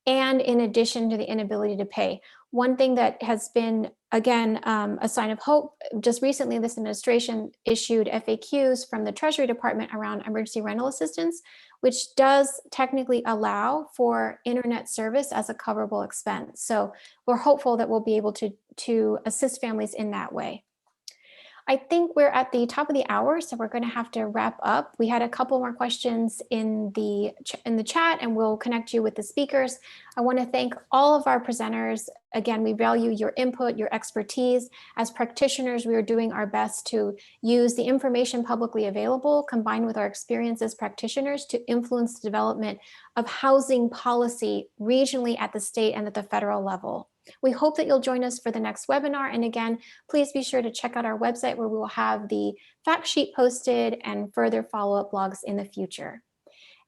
[SPEAKER 3] and in addition to the inability to pay. One thing that has been, again, a sign of hope, just recently this administration issued FAQs from the Treasury Department around emergency rental assistance, which does technically allow for internet service as a coverable expense. So we're hopeful that we'll be able to assist families in that way. I think we're at the top of the hour, so we're going to have to wrap up. We had a couple more questions in the chat, and we'll connect you with the speakers. I want to thank all of our presenters. Again, we value your input, your expertise. As practitioners, we are doing our best to use the information publicly available, combined with our experience as practitioners, to influence the development of housing policy regionally at the state and at the federal level. We hope that you'll join us for the next webinar. And again, please be sure to check out our website, where we will have the fact sheet posted and further follow-up blogs in the future.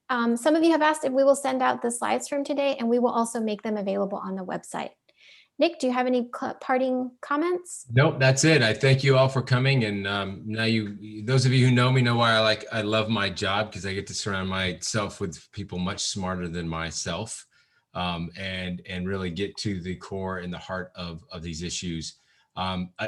[SPEAKER 3] Some of you have asked if we will send out the slides from today, and we will also make them available on the website. Nick, do you have any parting comments?
[SPEAKER 1] Nope, that's it. I thank you all for coming. And now those of you who know me know why I love my job, because I get to surround myself with people much smarter than myself. And really get to the core and the heart of these issues.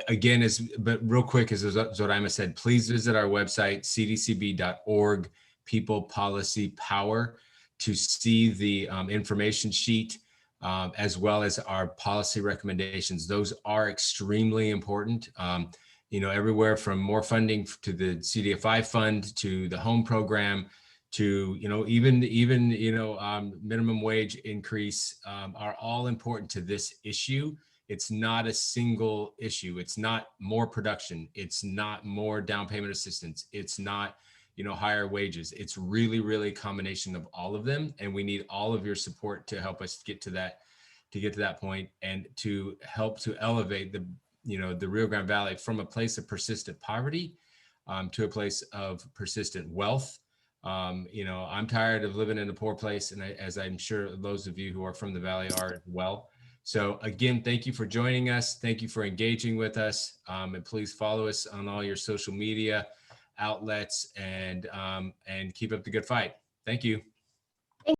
[SPEAKER 1] Again, but real quick, as Zoraima said, please visit our website, cdcb.org, People Policy Power, to see the information sheet, as well as our policy recommendations. Those are extremely important. Everywhere from more funding to the CDFI fund, to the home program, to even minimum wage increase, are all important to this issue. It's not a single issue. It's not more production. It's not more down payment assistance. It's not higher wages. It's really a combination of all of them, and we need all of your support to help us get to that point, and to help to elevate the Rio Grande Valley from a place of persistent poverty to a place of persistent wealth. I'm tired of living in a poor place, and as I'm sure those of you who are from the Valley are as well. So again, thank you for joining us. Thank you for engaging with us. And please follow us on all your social media outlets, and keep up the good fight. Thank you.